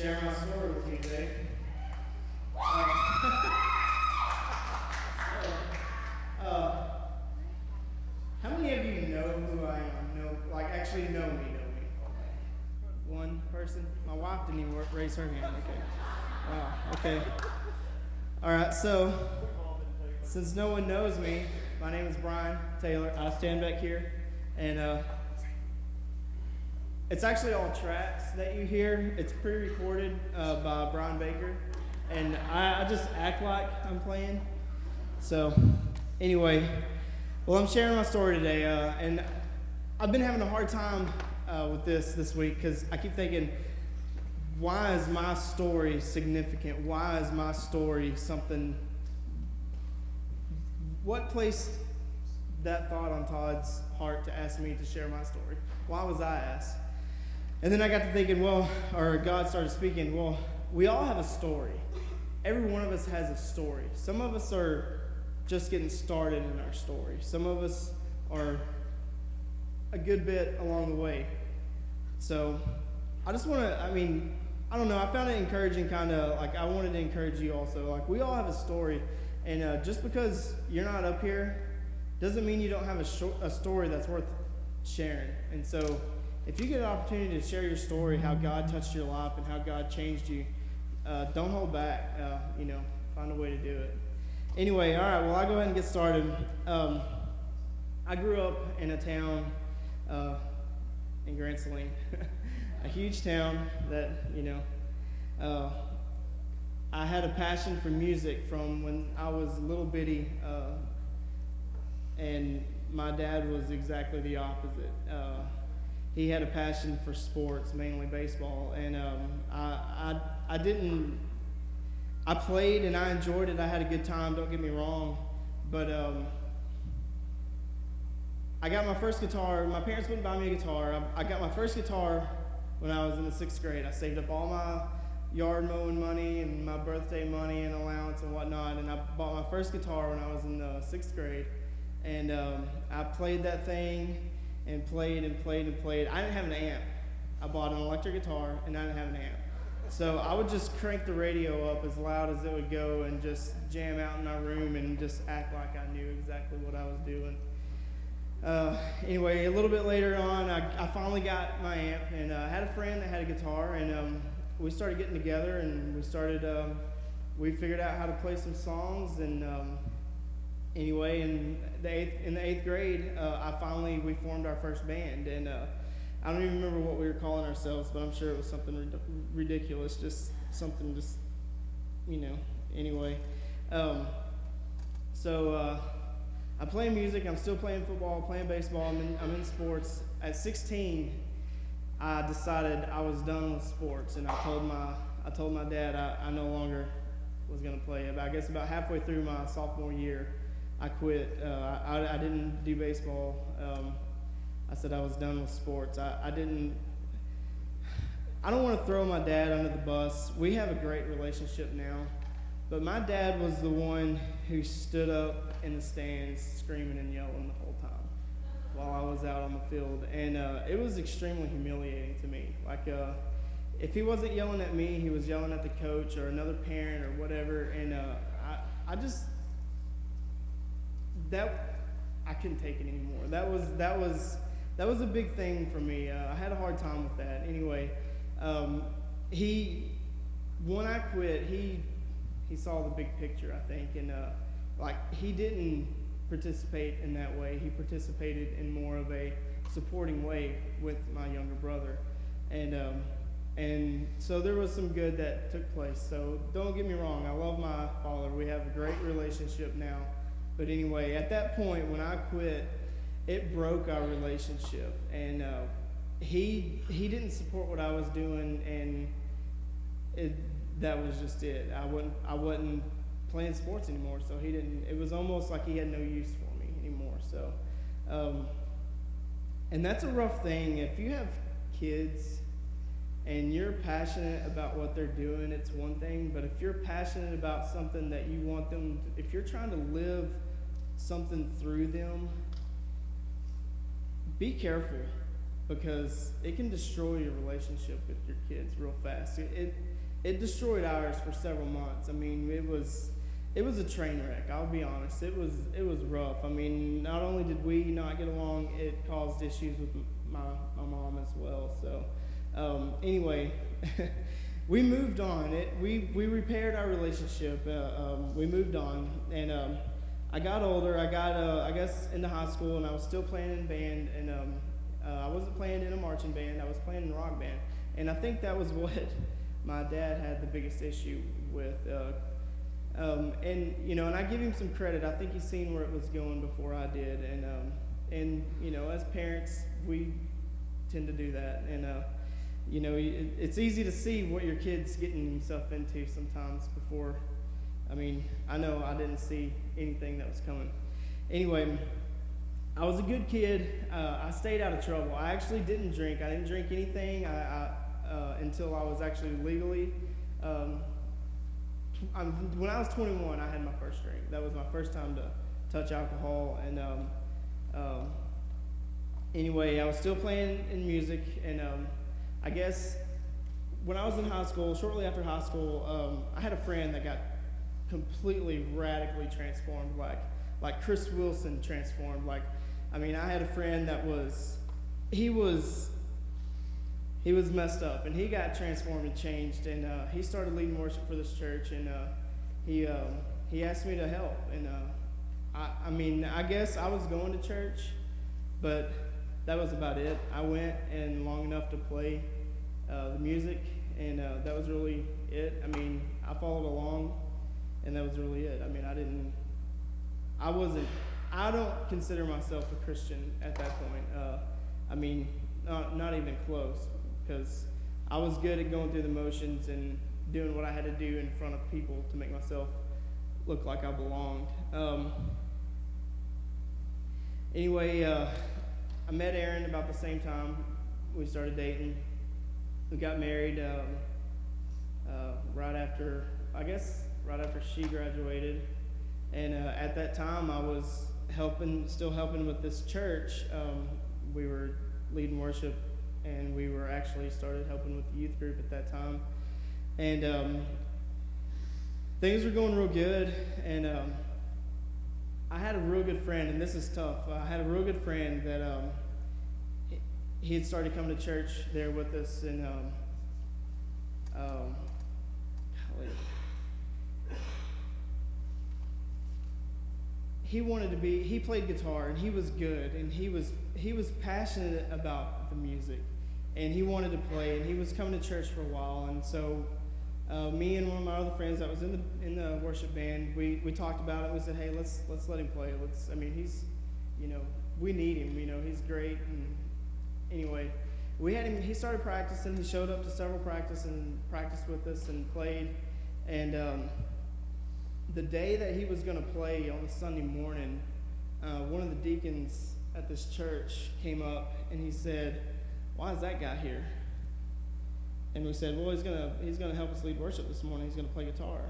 share my story with you today. Uh, how many of you know who I am? Actually know me. One person? My wife didn't even raise her hand. Okay. Wow. Okay. All right. So, since no one knows me, my name is Brian Taylor. I stand back here, and it's actually all tracks that you hear. It's pre-recorded by Brian Baker, and I just act like I'm playing. So, anyway, well, I'm sharing my story today, and I've been having a hard time with this week because I keep thinking, why is my story significant? Why is my story something? What placed that thought on Todd's heart to ask me to share my story? Why was I asked? And then I got to thinking, God started speaking, we all have a story. Every one of us has a story. Some of us are just getting started in our story. Some of us are a good bit along the way. So I just want to, I don't know, I found it encouraging I wanted to encourage you also. We all have a story. And just because you're not up here doesn't mean you don't have a story that's worth sharing. And so if you get an opportunity to share your story, how God touched your life and how God changed you, don't hold back. Find a way to do it. Anyway, all right, I'll go ahead and get started. I grew up in a town in Grand Saline, a huge town that, I had a passion for music from when I was a little bitty, and my dad was exactly the opposite. He had a passion for sports, mainly baseball, and I played and I enjoyed it. I had a good time, don't get me wrong, but I got my first guitar. My parents wouldn't buy me a guitar. I got my first guitar when I was in the 6th grade. I saved up all my yard mowing money and my birthday money and allowance and whatnot, and I bought my first guitar when I was in the 6th grade, and I played that thing and played and played and played. I didn't have an amp. I bought an electric guitar and I didn't have an amp. So I would just crank the radio up as loud as it would go and just jam out in my room and just act like I knew exactly what I was doing. Anyway, a little bit later on, I finally got my amp, and I had a friend that had a guitar, and we started getting together, and we figured out how to play some songs, and anyway, in the 8th grade, we formed our first band, and I don't even remember what we were calling ourselves, but I'm sure it was something ridiculous, just something, anyway. I play music. I'm still playing football, playing baseball. I'm in sports. At 16, I decided I was done with sports, and I told my dad I no longer was going to play it. But I guess about halfway through my sophomore year, I quit. I didn't do baseball. I said I was done with sports. I don't want to throw my dad under the bus. We have a great relationship now, but my dad was the one who stood up in the stands screaming and yelling the whole time while I was out on the field, and it was extremely humiliating to me. If he wasn't yelling at me, he was yelling at the coach or another parent or whatever, and I couldn't take it anymore. That was a big thing for me. I had a hard time with that. Anyway, when I quit, he saw the big picture, I think, and he didn't participate in that way. He participated in more of a supporting way with my younger brother, and so there was some good that took place. So don't get me wrong, I love my father. We have a great relationship now. But anyway, at that point when I quit, it broke our relationship, and he didn't support what I was doing, and that was just it. I wasn't playing sports anymore, so he didn't. It was almost like he had no use for me anymore. So, and that's a rough thing. If you have kids and you're passionate about what they're doing, it's one thing. But if you're passionate about something that you want them, if you're trying to live something through them, be careful. because it can destroy your relationship with your kids real fast. It destroyed ours for several months. I mean, it was a train wreck. I'll be honest. It was rough. I mean, not only did we not get along, it caused issues with my mom as well. So anyway, we moved on. We repaired our relationship. We moved on, and I got older. I got I guess into high school, and I was still playing in band, and I wasn't playing in a marching band. I was playing in a rock band, and I think that was what my dad had the biggest issue with. And you know, and I give him some credit. I think he's seen where it was going before I did, and you know, as parents, we tend to do that, and you know, it's easy to see what your kid's getting himself into sometimes before. I mean, I know I didn't see anything that was coming. Anyway, I was a good kid. I stayed out of trouble. I actually didn't drink. I didn't drink anything until I was actually legally. When I was 21, I had my first drink. That was my first time to touch alcohol. And anyway, I was still playing in music. And I guess when I was in high school, shortly after high school, I had a friend that got completely radically transformed, like Chris Wilson transformed. Like, I mean, I had a friend that he was messed up, and he got transformed and changed, and he started leading worship for this church, and he asked me to help, and I mean, I guess I was going to church, but that was about it. I went and long enough to play the music, and that was really it. I mean, I followed along, and that was really it. I mean, I don't consider myself a Christian at that point. I mean, not even close, because I was good at going through the motions and doing what I had to do in front of people to make myself look like I belonged. Anyway, I met Erin about the same time we started dating. We got married right after she graduated. And at that time, I was still helping with this church. We were leading worship, and we were actually started helping with the youth group at that time. And things were going real good, and I had a real good friend, and this is tough. I had a real good friend that he had started coming to church there with us, and he played guitar, and he was good, and he was passionate about the music, and he wanted to play, and he was coming to church for a while. And so me and one of my other friends that was in the worship band, we talked about it. We said, hey, let's let him play. He's, you know, we need him, you know, he's great. And anyway, we had him, he started practicing. He showed up to several practices and practiced with us and played. And the day that he was going to play on the Sunday morning, one of the deacons at this church came up, and he said, why is that guy here? And we said, well, he's gonna help us lead worship this morning. He's gonna play guitar.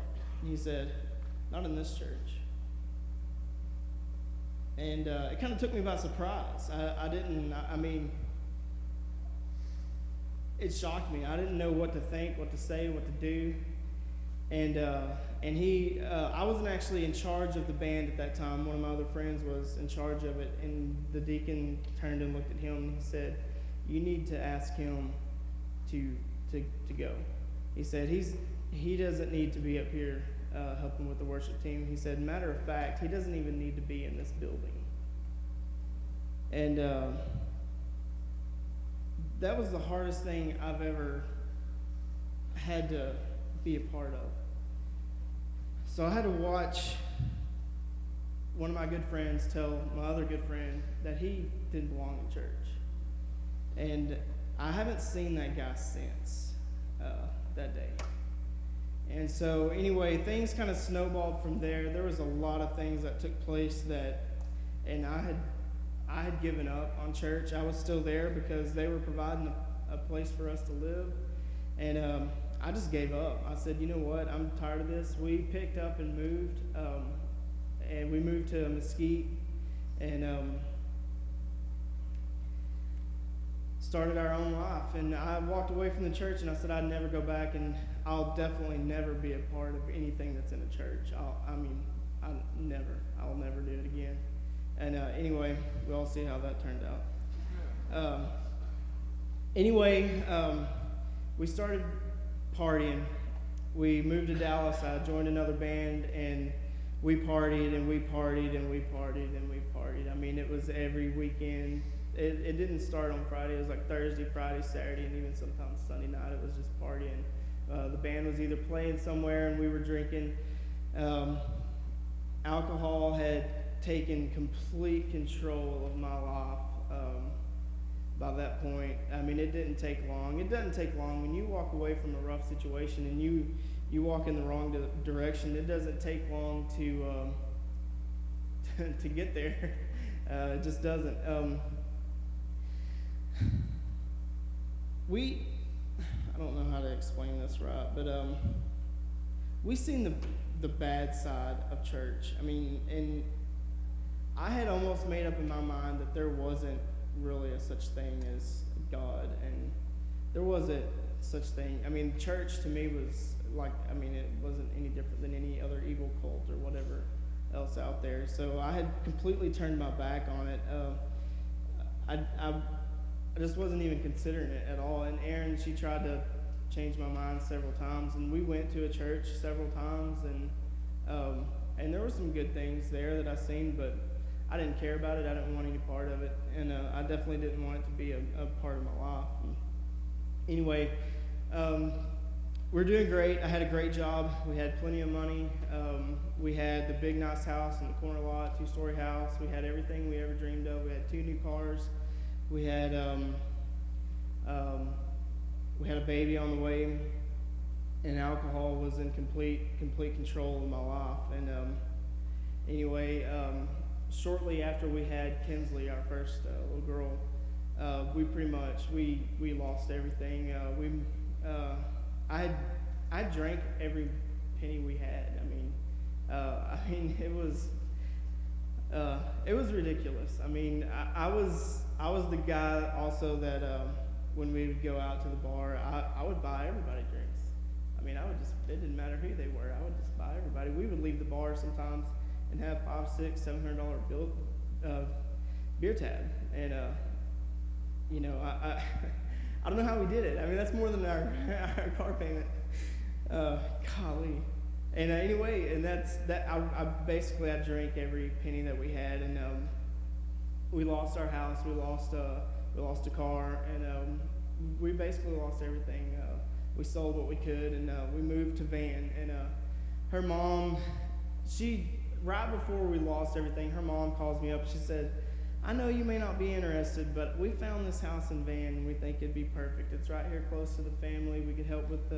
And he said, not in this church. And it kind of took me by surprise. I mean, it shocked me. I didn't know what to think, what to say, what to do. And I wasn't actually in charge of the band at that time. One of my other friends was in charge of it, and the deacon turned and looked at him, and he said, you need to ask him to go. He said, he doesn't need to be up here helping with the worship team. He said, matter of fact, he doesn't even need to be in this building. And that was the hardest thing I've ever had to be a part of. So I had to watch one of my good friends tell my other good friend that he didn't belong in church. And I haven't seen that guy since that day. And so anyway, things kind of snowballed from there. There was a lot of things that took place and I had given up on church. I was still there because they were providing a place for us to live. And I just gave up. I said, you know what, I'm tired of this. We picked up and moved, and we moved to Mesquite, and started our own life. And I walked away from the church, and I said I'd never go back, and I'll definitely never be a part of anything that's in a church. I'll never do it again. And anyway, we all see how that turned out. We started partying. We moved to Dallas. I joined another band, and we partied, and we partied, and we partied, and we partied. I mean, it was every weekend. It didn't start on Friday. It was like Thursday, Friday, Saturday, and even sometimes Sunday night. It was just partying. The band was either playing somewhere, and we were drinking. Alcohol had taken complete control of my life by that point. I mean, it didn't take long. It doesn't take long when you walk away from a rough situation and you walk in the wrong direction. It doesn't take long to get there. It just doesn't. I don't know how to explain this right, but we seen the bad side of church. I mean, and I had almost made up in my mind that there wasn't really a such thing as God, and there wasn't such thing. I mean, church to me was like, I mean, it wasn't any different than any other evil cult or whatever else out there. So I had completely turned my back on it. I just wasn't even considering it at all. And Erin, she tried to change my mind several times, and we went to a church several times, and there were some good things there that I seen, but I didn't care about it. I didn't want any part of it, and I definitely didn't want it to be a part of my life. And anyway, we're doing great. I had a great job. We had plenty of money. We had the big nice house in the corner lot, 2-story house. We had everything we ever dreamed of. We had 2 new cars. We had a baby on the way, and alcohol was in complete control of my life. And shortly after we had Kinsley, our first little girl, we pretty much we lost everything. I drank every penny we had. I mean it was ridiculous. I mean, I was the guy also that when we would go out to the bar, I would buy everybody drinks. I mean, it didn't matter who they were. I would just buy everybody. We would leave the bar sometimes and have $500, $600, $700 beer tab. And, I don't know how we did it. I mean, that's more than our car payment. Golly. And anyway, and that's that. I basically drank every penny that we had, and we lost our house. We lost a car, and we basically lost everything. We sold what we could, and we moved to Van. And her mom, right before we lost everything, her mom calls me up. She said, "I know you may not be interested, but we found this house in Van, and we think it'd be perfect. It's right here close to the family. We could help with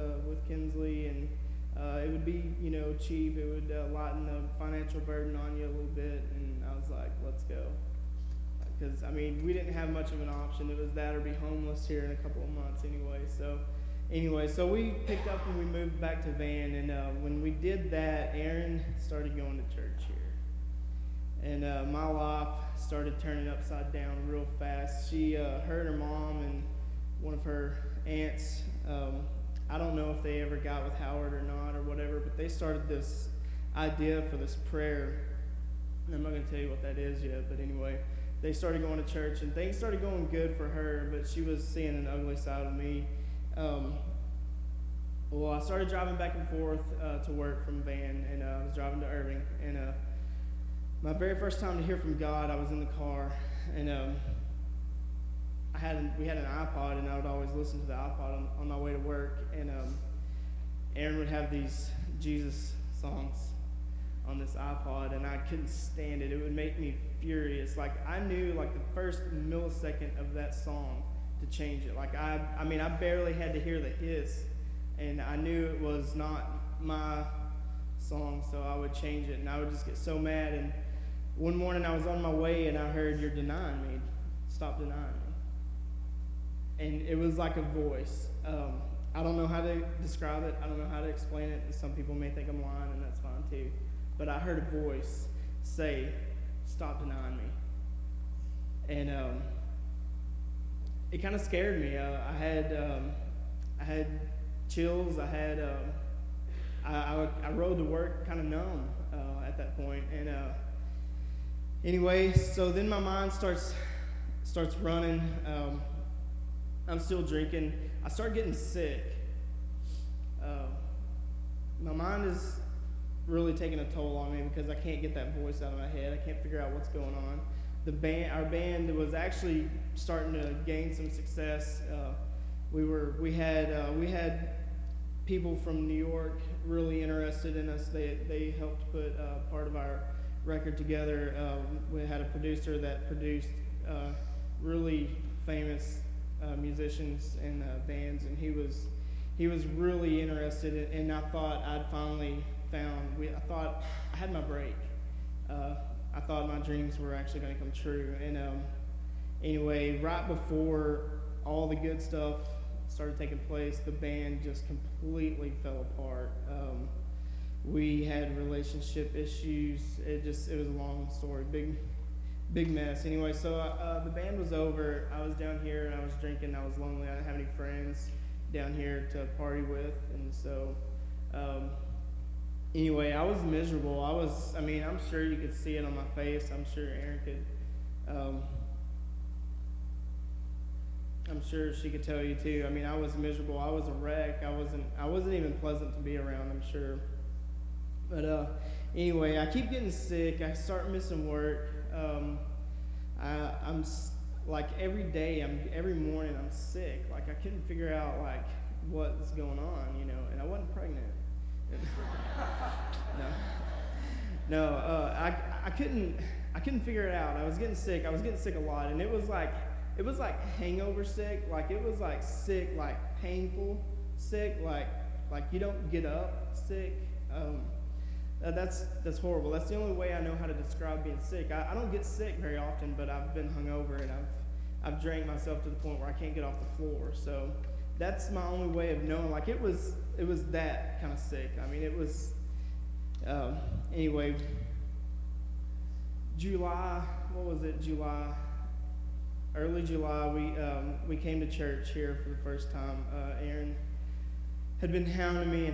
Kinsley, and it would be, cheap. It would lighten the financial burden on you a little bit." And I was like, "Let's go." Because, I mean, we didn't have much of an option. It was that or be homeless here in a couple of months anyway. So we picked up and we moved back to Van. And when we did that, Erin started going to church here. And my life started turning upside down real fast. She heard her mom and one of her aunts, I don't know if they ever got with Howard or not or whatever, but they started this idea for this prayer. And I'm not going to tell you what that is yet, but anyway, they started going to church, and things started going good for her, but she was seeing an ugly side of me. I started driving back and forth to work from Van, and I was driving to Irving. And my very first time to hear from God, I was in the car, and we had an iPod, and I would always listen to the iPod on my way to work. And Aaron would have these Jesus songs on this iPod, and I couldn't stand it. It would make me furious. Like, I knew, like, the first millisecond of that song to change it. Like, I barely had to hear the hiss, and I knew it was not my song, so I would change it, and I would just get so mad. And one morning I was on my way, and I heard, "You're denying me. Stop denying me." And it was like a voice. I don't know how to describe it. I don't know how to explain it. Some people may think I'm lying, and that's fine too. But I heard a voice say, "Stop denying me." And it kind of scared me. I had chills. I rode to work kind of numb at that point. And anyway, so then my mind starts running. I'm still drinking. I start getting sick. My mind is really taking a toll on me because I can't get that voice out of my head. I can't figure out what's going on. Our band was actually starting to gain some success. We had people from New York really interested in us. They helped put part of our record together. We had a producer that produced really famous musicians and bands, and he was really interested. And I thought I'd finally I thought I had my break. I thought my dreams were actually going to come true. And anyway, right before all the good stuff started taking place, the band just completely fell apart. We had relationship issues. It was a long story, big mess. Anyway, so the band was over. I was down here and I was drinking. I was lonely. I didn't have any friends down here to party with, and so. Anyway, I was miserable. I'm sure you could see it on my face. I'm sure Erin could. I'm sure she could tell you too. I was miserable. I was a wreck. I wasn't even pleasant to be around, I'm sure. But anyway, I keep getting sick. I start missing work. I'm like every day, every morning I'm sick. Like I couldn't figure out like what was going on, and I wasn't pregnant. I couldn't figure it out. I was getting sick a lot, and it was like hangover sick. Like it was like sick, like painful sick, like you don't get up sick. That's horrible. That's the only way I know how to describe being sick. I don't get sick very often, but I've been hungover and I've drank myself to the point where I can't get off the floor. So that's my only way of knowing. Like it was that kind of sick. It was anyway. Early July, we came to church here for the first time. Erin had been hounding me,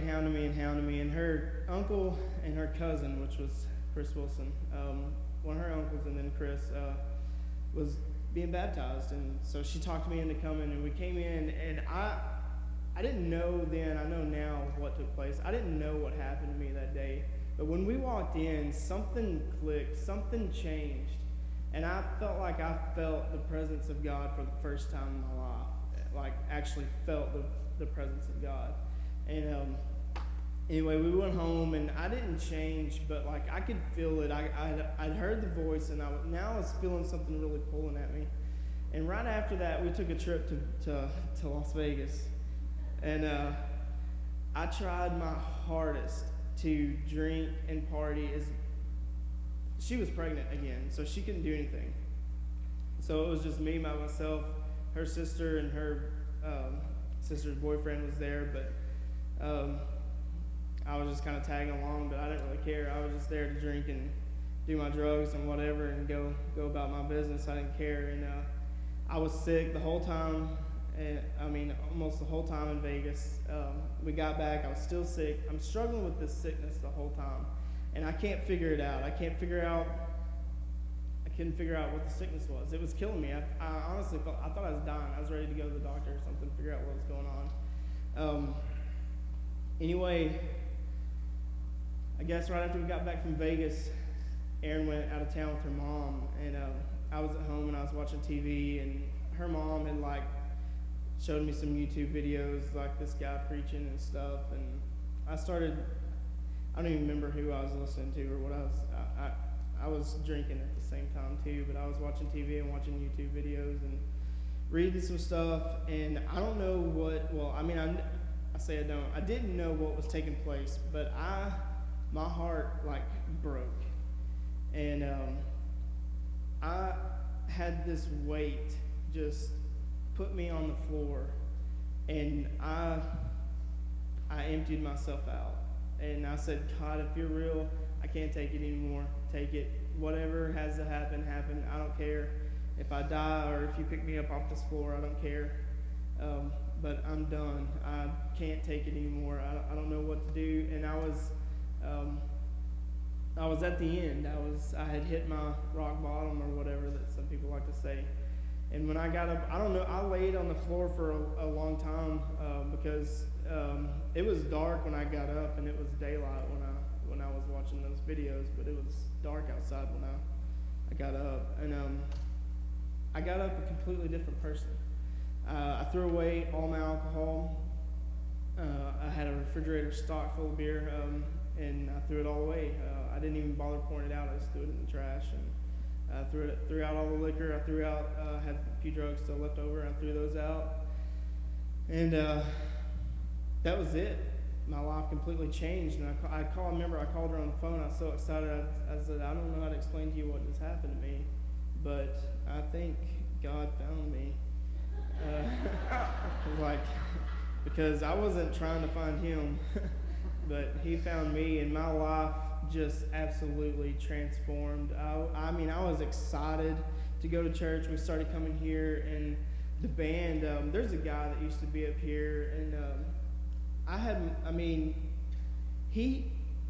and her uncle and her cousin, which was Chris Wilson, one of her uncles, and then Chris, was being baptized, and so she talked me into coming, and we came in, and I didn't know then, I know now what took place. I didn't know what happened to me that day, but when we walked in, something clicked, something changed, and I felt like I felt the presence of God for the first time in my life, like actually felt the presence of God. And anyway, we went home, and I didn't change, but like I could feel it. I'd heard the voice, and now I was feeling something really pulling at me. And right after that, we took a trip to Las Vegas, and I tried my hardest to drink and party. She was pregnant again, so she couldn't do anything. So it was just me by myself. Her sister and her sister's boyfriend was there, but I was just kind of tagging along, but I didn't really care. I was just there to drink and do my drugs and whatever and go about my business. I didn't care. And I was sick the whole time, and almost the whole time in Vegas. We got back, I was still sick. I'm struggling with this sickness the whole time, and I can't figure it out. I couldn't figure out what the sickness was. It was killing me. I honestly I thought I was dying. I was ready to go to the doctor or something, figure out what was going on. Anyway, I guess right after we got back from Vegas, Erin went out of town with her mom, and I was at home and I was watching TV, and her mom had like showed me some YouTube videos, like this guy preaching and stuff, and I don't even remember who I was listening to or what I was drinking at the same time too, but I was watching TV and watching YouTube videos and reading some stuff, and I don't know I didn't know what was taking place, but my heart like broke, and I had this weight just put me on the floor, and I emptied myself out, and I said, God, if you're real, I can't take it anymore. Take it. Whatever has to happen, happen. I don't care. If I die or if you pick me up off this floor, I don't care. But I'm done. I can't take it anymore. I don't know what to do. And I was at the end. I had hit my rock bottom, or whatever that some people like to say. And when I got up, I don't know, I laid on the floor for a long time because it was dark when I got up, and it was daylight when I was watching those videos, but it was dark outside when I got up. And I got up a completely different person. I threw away all my alcohol. I had a refrigerator stocked full of beer, and I threw it all away. I didn't even bother pouring it out. I just threw it in the trash, and I threw out all the liquor. I threw out, had a few drugs still left over. I threw those out, and that was it. My life completely changed. And I remember I called her on the phone. I was so excited. I said, I don't know how to explain to you what just happened to me, but I think God found me. Because I wasn't trying to find him, but he found me, and my life just absolutely transformed. I was excited to go to church. We started coming here, and the band, there's a guy that used to be up here, and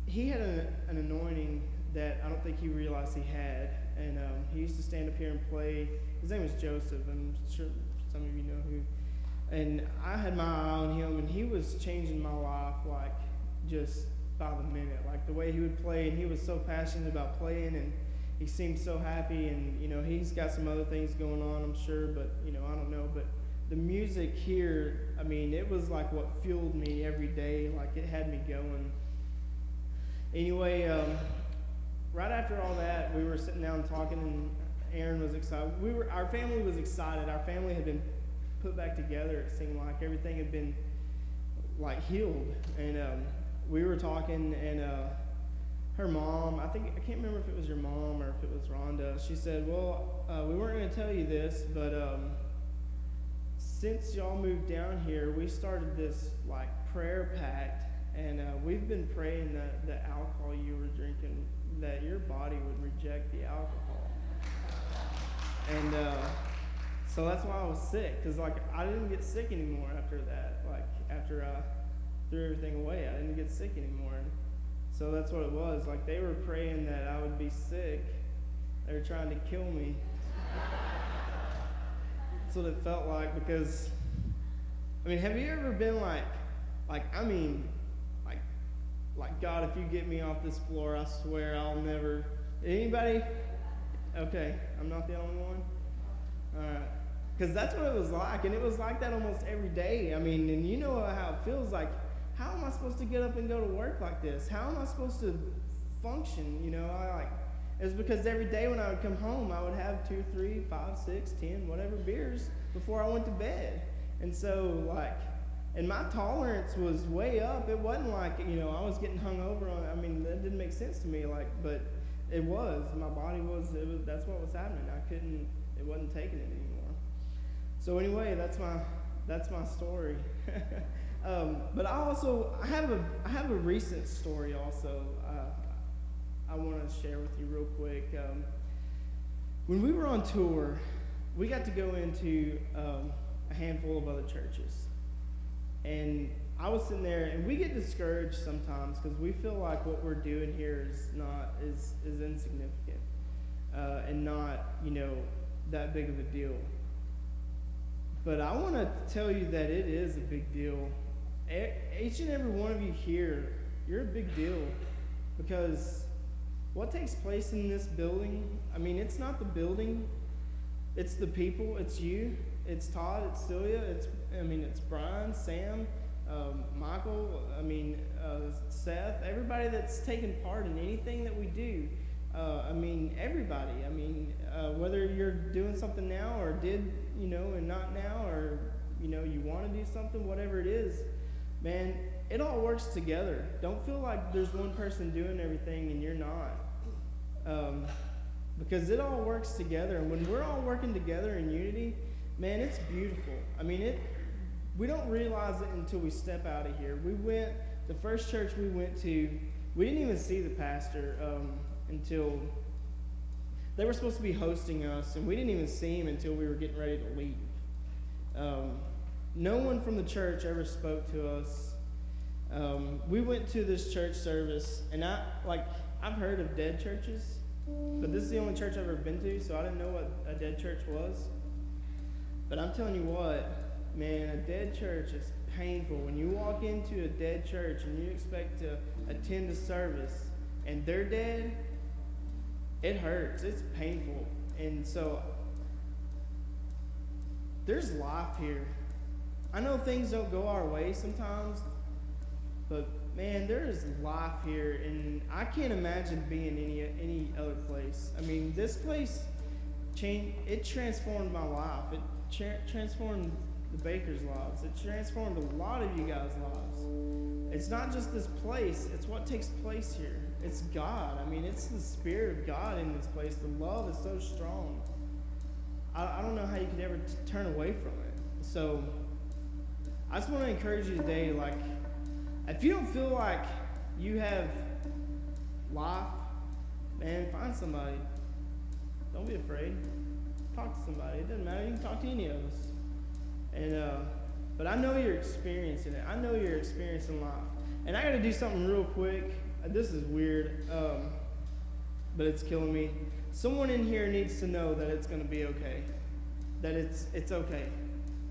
he had an anointing that I don't think he realized he had, and he used to stand up here and play. His name was Joseph, I'm sure some of you know who. And I had my eye on him, and he was changing my life, like, just by the minute. Like, the way he would play, and he was so passionate about playing, and he seemed so happy, and, he's got some other things going on, I'm sure, but, I don't know. But the music here, it was like what fueled me every day. Like, it had me going. Anyway, right after all that, we were sitting down talking, and Aaron was excited. Our family was excited. Our family had been put back together. It seemed like everything had been like healed. And we were talking, and her mom, I can't remember if it was your mom or if it was Rhonda. She said, "Well, we weren't going to tell you this, but since y'all moved down here, we started this like prayer pact, and we've been praying that the alcohol you were drinking, that your body would reject the alcohol." And so that's why I was sick, because I didn't get sick anymore after that. After I threw everything away, I didn't get sick anymore. And so that's what it was. Like, they were praying that I would be sick. They were trying to kill me. That's what it felt like, because have you ever been like God, if you get me off this floor, I swear I'll never. Anybody? Okay, I'm not the only one? All right. Because that's what it was like, and it was like that almost every day. And you know how it feels like. How am I supposed to get up and go to work like this? How am I supposed to function? It's because every day when I would come home, I would have 2, 3, 5, 6, 10, whatever beers before I went to bed. And so, and my tolerance was way up. It wasn't like, I was getting hung over on, that didn't make sense to me, but it was. My body that's what was happening. It wasn't taking it anymore. So anyway, that's my story. But I have a recent story also. I want to share with you real quick. When we were on tour, we got to go into a handful of other churches, and I was sitting there, and we get discouraged sometimes because we feel like what we're doing here is insignificant and not that big of a deal. But I want to tell you that it is a big deal. Each and every one of you here, you're a big deal, because what takes place in this building, it's not the building, it's the people, it's you, it's Todd, it's Celia, it's Brian, Sam, Michael, Seth, everybody that's taken part in anything that we do. Everybody. Whether you're doing something now or did, and not now, or, you want to do something, whatever it is, man, it all works together. Don't feel like there's one person doing everything and you're not. Because it all works together. And when we're all working together in unity, man, it's beautiful. We don't realize it until we step out of here. The first church we went to, we didn't even see the pastor until they were supposed to be hosting us, and we didn't even see them until we were getting ready to leave. No one from the church ever spoke to us. We went to this church service, and I've heard of dead churches, but this is the only church I've ever been to, so I didn't know what a dead church was. But I'm telling you what, man, a dead church is painful. When you walk into a dead church and you expect to attend a service and they're dead, it hurts. It's painful. And so there's life here. I know things don't go our way sometimes, but man, there is life here, and I can't imagine being any other place. I mean, this place it transformed my life. It transformed the Bakers' lives. It transformed a lot of you guys' lives. It's not just this place, it's what takes place here. It's God. I mean, it's the Spirit of God in this place. The love is so strong. I don't know how you could ever turn away from it. So I just want to encourage you today, if you don't feel like you have life, man, find somebody. Don't be afraid. Talk to somebody. It doesn't matter. You can talk to any of us. And but I know you're experiencing it. I know you're experiencing life. And I got to do something real quick. This is weird, but it's killing me. Someone in here needs to know that it's going to be okay. That it's okay.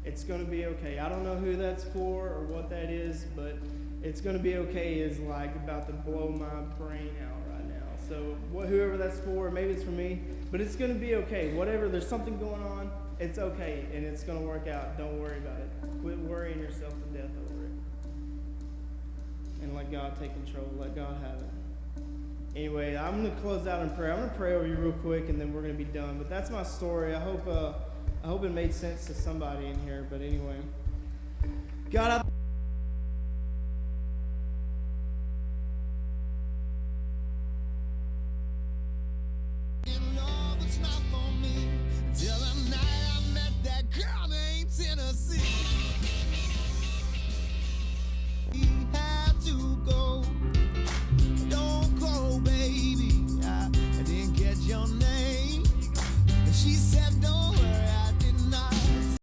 It's going to be okay. I don't know who that's for or what that is, but it's going to be okay is about to blow my brain out right now. So whoever that's for, maybe it's for me, but it's going to be okay. Whatever, there's something going on, it's okay, and it's going to work out. Don't worry about it. Quit worrying yourself to death over it. And let God take control. Let God have it. Anyway, I'm going to close out in prayer. I'm going to pray over you real quick, and then we're going to be done. But that's my story. I hope it made sense to somebody in here. But anyway, God, I